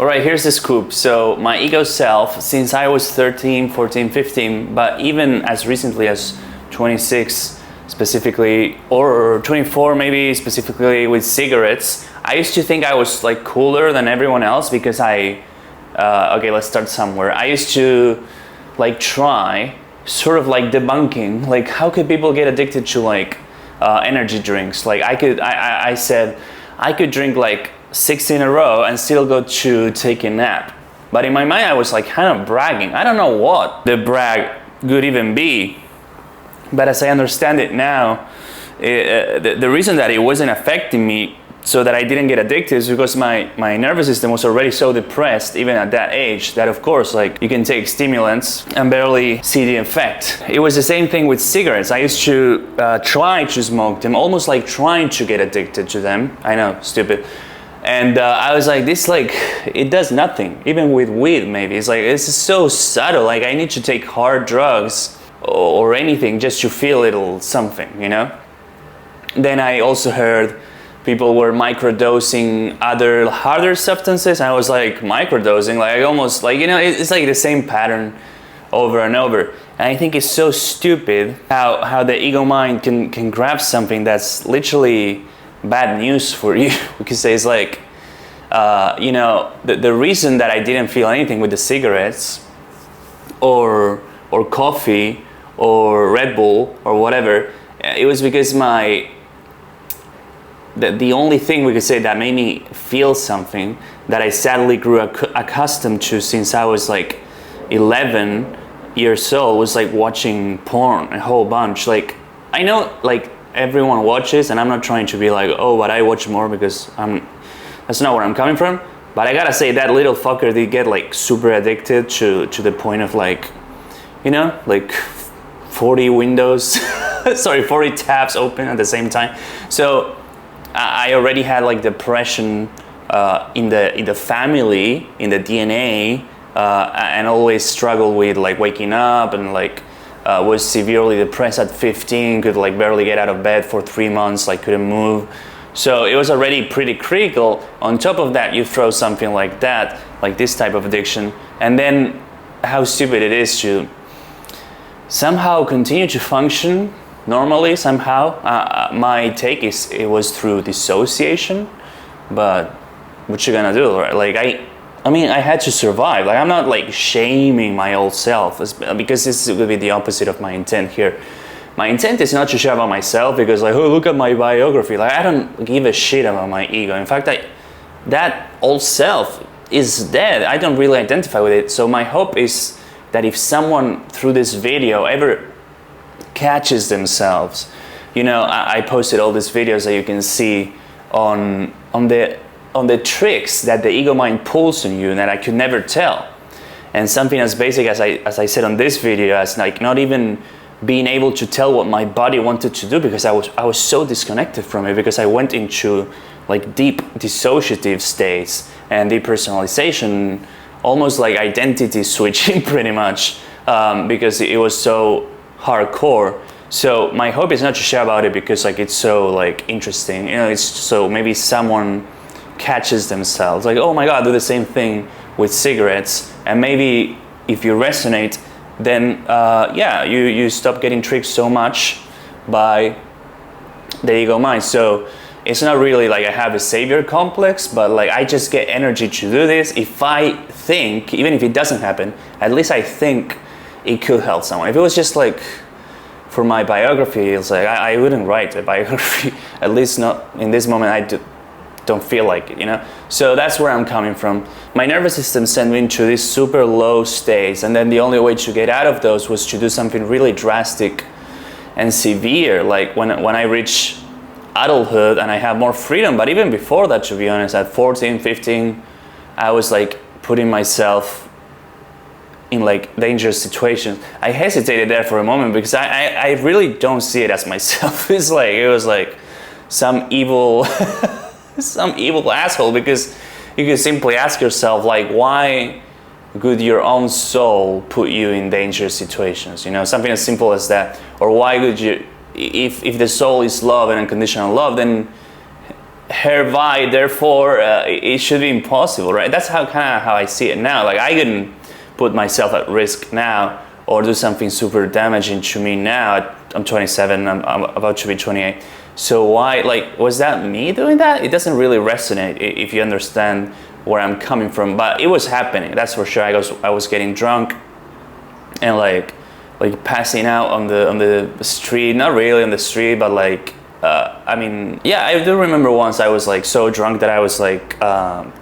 All right, here's the scoop. So my ego self, since I was 13, 14, 15, but even as recently as 26 specifically, or 24 maybe specifically with cigarettes, I used to think I was like cooler than everyone else because okay, let's start somewhere. I used to like try sort of like debunking, like how could people get addicted to like energy drinks? Like I said I could drink like 6 in a row and still go to take a nap. But in my mind, I was like kind of bragging. I don't know what the brag could even be. But as I understand it now, the reason that it wasn't affecting me so that I didn't get addicted is because my nervous system was already so depressed, even at that age, that of course, like you can take stimulants and barely see the effect. It was the same thing with cigarettes. I used to try to smoke them, almost like trying to get addicted to them. I know, stupid. And I was like, this like, it does nothing. Even with weed, maybe. It's like, this is so subtle. Like I need to take hard drugs or anything just to feel a little something, you know? Then I also heard people were microdosing other harder substances. I was like, microdosing? Like almost like, you know, it's like the same pattern over and over. And I think it's so stupid how the ego mind can grab something that's literally bad news for you, because it's like, you know, the reason that I didn't feel anything with the cigarettes or coffee or Red Bull or whatever, it was because the only thing we could say that made me feel something that I sadly grew accustomed to since I was like 11 years old was like watching porn a whole bunch. Like I know like everyone watches, and I'm not trying to be like, oh, but I watch more because that's not where I'm coming from. But I gotta say that little fucker did get like super addicted to the point of like, you know, like 40 windows, sorry, 40 tabs open at the same time. So I already had like depression in the family, in the DNA, and always struggled with like waking up and like was severely depressed at 15, could like barely get out of bed for 3 months, like couldn't move. So it was already pretty critical. On top of that, you throw something like that, like this type of addiction, and then how stupid it is to somehow continue to function normally somehow. My take is it was through dissociation, but what you gonna do, right? Like I mean, I had to survive. Like I'm not like shaming my old self, because this would be the opposite of my intent here. My intent is not to share about myself because like, oh, look at my biography. Like I don't give a shit about my ego. In fact, that old self is dead. I don't really identify with it. So my hope is that if someone through this video ever catches themselves, you know, I posted all these videos that you can see on the tricks that the ego mind pulls on you and that I could never tell. And something as basic as I said on this video, as like not even being able to tell what my body wanted to do because I was so disconnected from it, because I went into like deep dissociative states and depersonalization, almost like identity switching pretty much, because it was so hardcore. So my hope is not to share about it because like it's so like interesting, you know, it's so maybe someone catches themselves like, oh my god, I do the same thing with cigarettes, and maybe if you resonate, then yeah, you stop getting tricked so much by the ego mind. So it's not really like I have a savior complex, but like I just get energy to do this. If I think, even if it doesn't happen, at least I think it could help someone. If it was just like for my biography, it's like I wouldn't write a biography, at least not in this moment. I don't feel like it, you know? So that's where I'm coming from. My nervous system sent me into these super low states, and then the only way to get out of those was to do something really drastic and severe, like when I reach adulthood and I have more freedom. But even before that, to be honest, at 14, 15, I was like putting myself in like dangerous situations. I hesitated there for a moment because I really don't see it as myself. It's like, it was like some evil some evil asshole, because you can simply ask yourself like, why could your own soul put you in dangerous situations, you know, something as simple as that. Or why could you, if the soul is love and unconditional love, then hereby, therefore it should be impossible, right? That's how kind of how I see it now. Like I couldn't put myself at risk now or do something super damaging to me now. I'm 27, I'm about to be 28. So why, like, was that me doing that? It doesn't really resonate if you understand where I'm coming from, but it was happening, that's for sure. I was getting drunk and like passing out on the street, not really on the street, but like, I mean, yeah, I do remember once I was like so drunk that I was like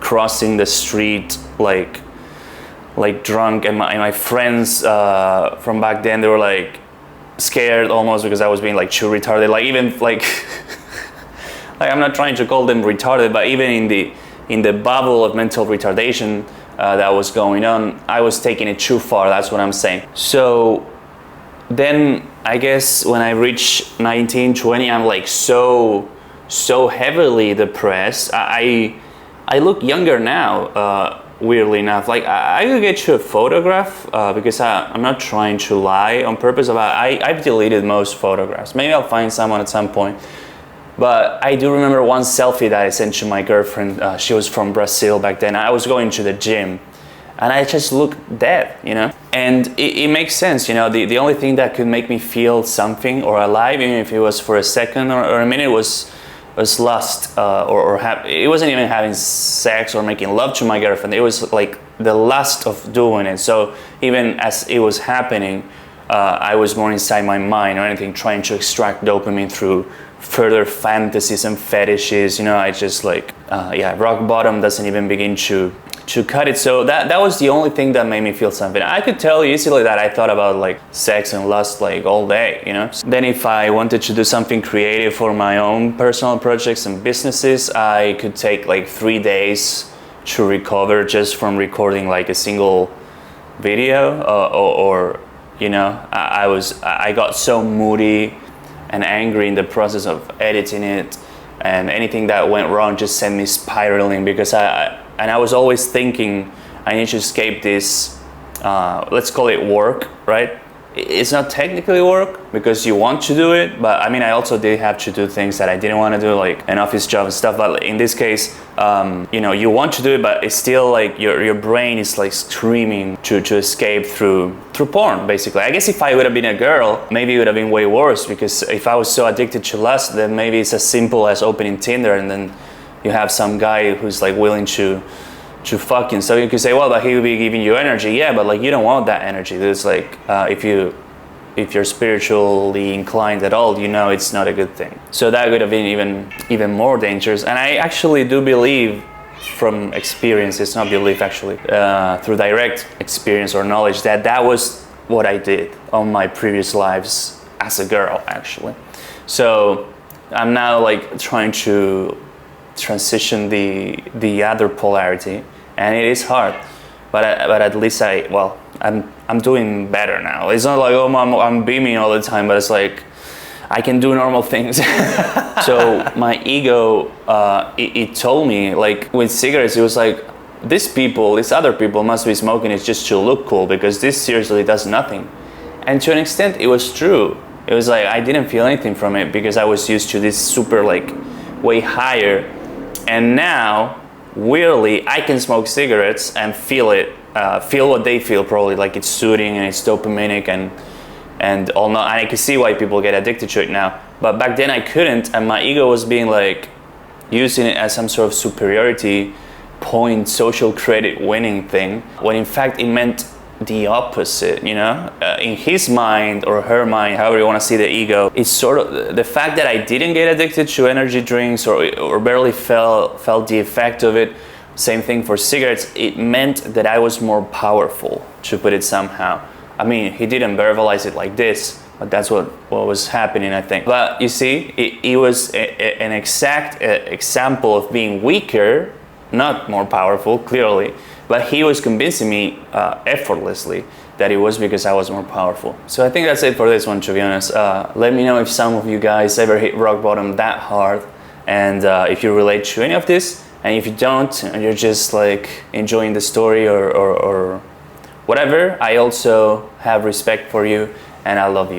crossing the street like drunk, and my friends from back then, they were like scared almost because I was being like too retarded. Like even like, like I'm not trying to call them retarded, but even in the bubble of mental retardation that was going on, I was taking it too far. That's what I'm saying. So then I guess when I reached 19, 20, I'm like so heavily depressed. I look younger now, weirdly enough. Like I could get you a photograph because I'm not trying to lie on purpose. I've deleted most photographs. Maybe I'll find someone at some point. But I do remember one selfie that I sent to my girlfriend. She was from Brazil back then. I was going to the gym and I just looked dead, you know? And it makes sense, you know? The only thing that could make me feel something or alive, even if it was for a second or a minute, was lust. It wasn't even having sex or making love to my girlfriend. It was like the lust of doing it. So even as it was happening, I was more inside my mind or anything, trying to extract dopamine through further fantasies and fetishes. You know, I just like, rock bottom doesn't even begin to cut it. So that was the only thing that made me feel something. I could tell easily that I thought about like sex and lust like all day, you know. Then if I wanted to do something creative for my own personal projects and businesses, I could take like 3 days to recover just from recording like a single video or you know, I got so moody and angry in the process of editing it, and anything that went wrong just sent me spiraling because I was always thinking I need to escape this, let's call it work, right? It's not technically work because you want to do it, but I mean, I also did have to do things that I didn't want to do, like an office job and stuff. But in this case, you know, you want to do it, but it's still like your brain is like screaming to escape through porn, basically. I guess if I would have been a girl, maybe it would have been way worse, because if I was so addicted to lust, then maybe it's as simple as opening Tinder and then you have some guy who's like willing to fuck you. So you could say, well, but he will be giving you energy. Yeah, but like you don't want that energy. It's like if you're spiritually inclined at all, you know it's not a good thing. So that would have been even more dangerous. And I actually do believe from experience, it's not belief actually, through direct experience or knowledge, that was what I did on my previous lives as a girl actually. So I'm now like trying to transition the other polarity, and it is hard, but at least I'm doing better now. It's not like, oh, I'm beaming all the time, but it's like I can do normal things. So my ego, it told me, like with cigarettes, it was like, these other people must be smoking it just to look cool, because this seriously does nothing. And to an extent, it was true. It was like I didn't feel anything from it because I was used to this super like way higher. And now, weirdly, I can smoke cigarettes and feel it, feel what they feel probably, like it's soothing and it's dopaminic and all that. And I can see why people get addicted to it now. But back then I couldn't, and my ego was being like, using it as some sort of superiority point, social credit winning thing, when in fact it meant the opposite, you know? In his mind or her mind, however you want to see the ego, it's sort of the fact that I didn't get addicted to energy drinks or barely felt the effect of it. Same thing for cigarettes. It meant that I was more powerful, to put it somehow. I mean, he didn't verbalize it like this, but that's what was happening, I think. But you see, it was an exact example of being weaker, not more powerful, clearly. But he was convincing me effortlessly that it was because I was more powerful. So I think that's it for this one, to be honest. Let me know if some of you guys ever hit rock bottom that hard, and if you relate to any of this. And if you don't, and you're just like enjoying the story or whatever, I also have respect for you and I love you.